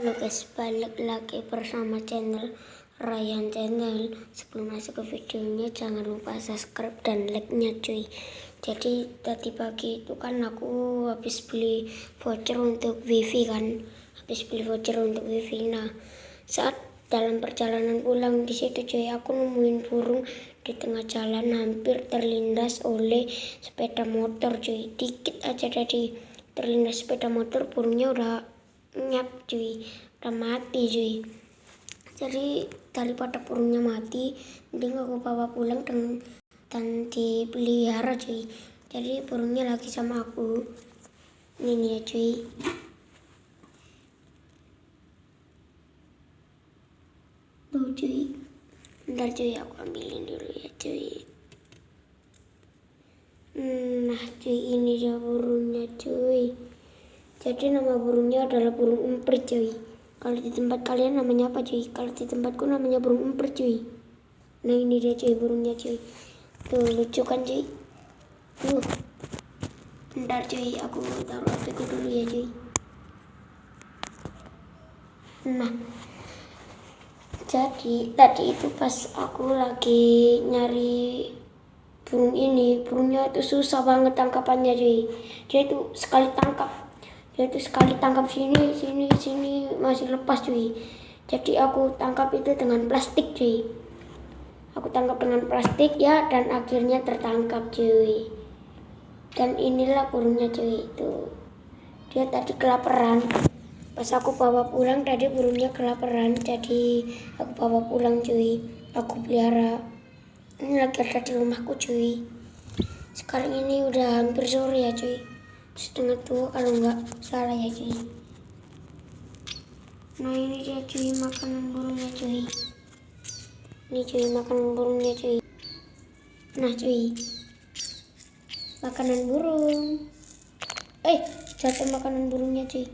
Halo guys, balik lagi bersama channel Ryan Channel. Sebelum masuk ke videonya jangan lupa subscribe dan like-nya cuy. Jadi tadi pagi itu kan aku habis beli voucher untuk wifi kan. Nah, saat dalam perjalanan pulang di situ cuy, aku nemuin burung di tengah jalan hampir terlindas oleh sepeda motor cuy. Dikit aja tadi terlindas sepeda motor, burungnya udah nyap cuy, udah mati cuy. Jadi daripada burungnya mati, mending aku bawa pulang dan dipelihara cuy. Jadi burungnya lagi sama aku ini ya cuy. Tuh cuy, bentar cuy, aku ambilin dulu ya cuy. Nah cuy, ini dia burungnya cuy. Jadi nama burungnya adalah burung emprit cuy. Kalau di tempat kalian namanya apa cuy? Kalau di tempatku namanya burung emprit cuy. Nah ini dia cuy burungnya cuy. Tuh lucu kan cuy. Tuh. Bentar cuy, aku taruh HP-ku dulu ya cuy. Nah, jadi tadi itu pas aku lagi nyari burung ini, burungnya itu susah banget tangkapannya cuy. Dia itu sekali tangkap sini masih lepas cuy. Jadi aku tangkap itu dengan plastik cuy. Aku tangkap dengan plastik ya, dan akhirnya tertangkap cuy. Dan inilah burungnya cuy itu. Dia tadi kelaparan. Pas aku bawa pulang tadi burungnya kelaparan, jadi aku bawa pulang cuy. Aku pelihara. Ini lagi ada di rumahku cuy. Sekarang ini udah hampir sore ya cuy. Setengah tua kalau nggak salah ya cuy. Nah ini dia cuy makanan burungnya cuy. Ini cuy makanan burungnya cuy. Nah cuy, makanan burung. Jatuh makanan burungnya cuy.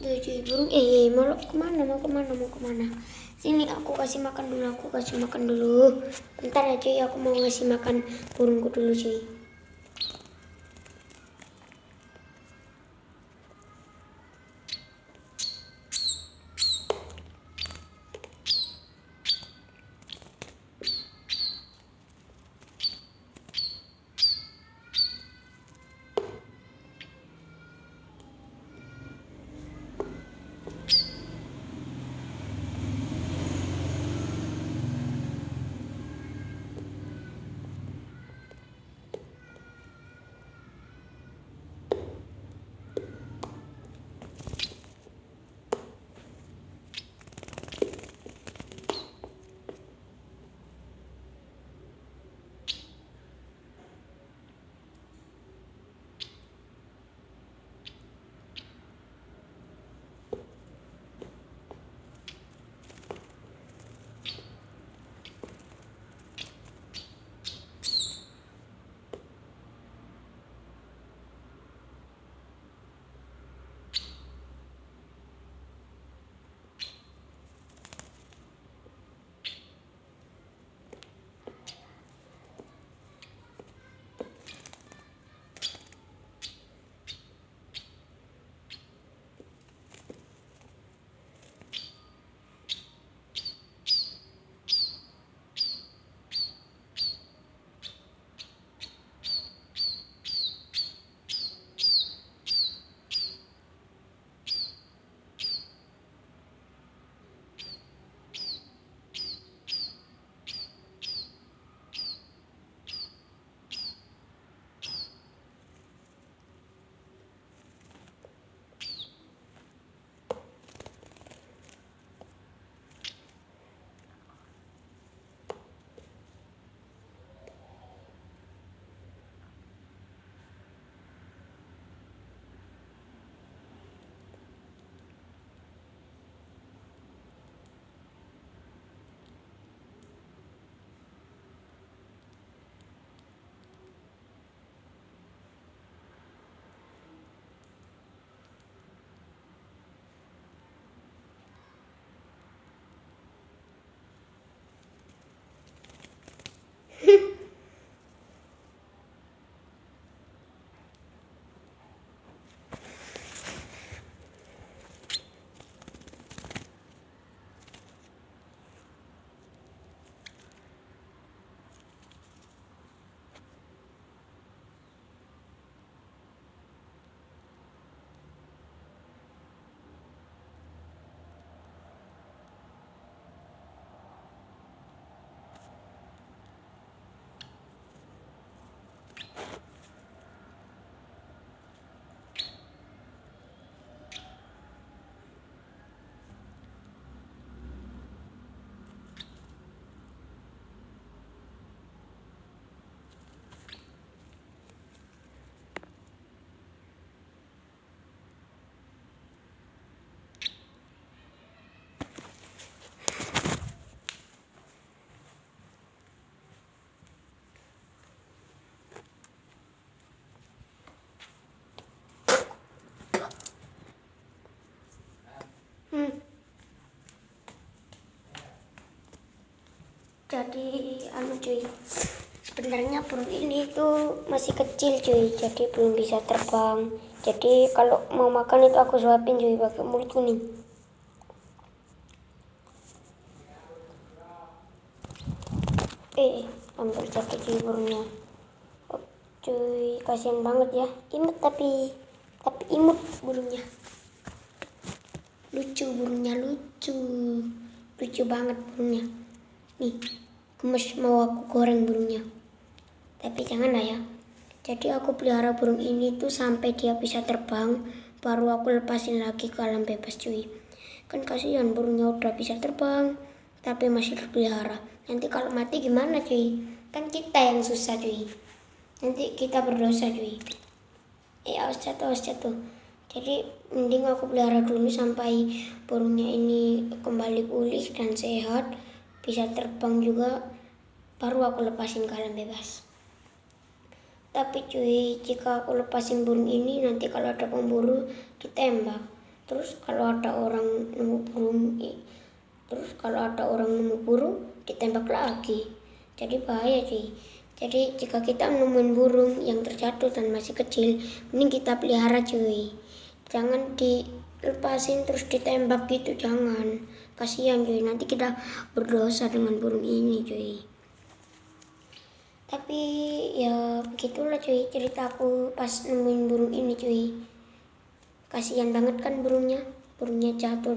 Tuh cuy burung. Mau kemana? Sini aku kasih makan dulu. Bentar ya cuy, aku mau ngasih makan burungku dulu cuy. Jadi cuy, sebenarnya burung ini tuh masih kecil cuy, jadi belum bisa terbang. Jadi kalau mau makan itu aku suapin cuy pakai mulut kuning. Hampir jatuh cuy burungnya. Oh, cuy, kasihan banget ya. Imut tapi imut burungnya. Lucu burungnya, lucu banget burungnya. Nih, gemes mau aku goreng burungnya. Tapi janganlah ya. Jadi aku pelihara burung ini tuh sampai dia bisa terbang, baru aku lepasin lagi ke alam bebas cuy. Kan kasihan burungnya udah bisa terbang, tapi masih dipelihara. Nanti kalau mati gimana cuy? Kan kita yang susah cuy. Nanti kita berdosa cuy. Awas jatuh. Jadi mending aku pelihara dulu sampai burungnya ini kembali pulih dan sehat, bisa terbang juga, baru aku lepasin ke alam bebas. Tapi cuy, jika aku lepasin burung ini, nanti kalau ada pemburu ditembak. Terus kalau ada orang nemu burung, ditembak lagi. Jadi bahaya cuy. Jadi jika kita nemuin burung yang terjatuh dan masih kecil, mending kita pelihara cuy. Jangan dilepasin terus ditembak gitu, jangan. Kasihan cuy, nanti kita berdosa dengan burung ini cuy. Tapi ya begitulah cuy ceritaku pas nemuin burung ini cuy. Kasihan banget kan burungnya jatuh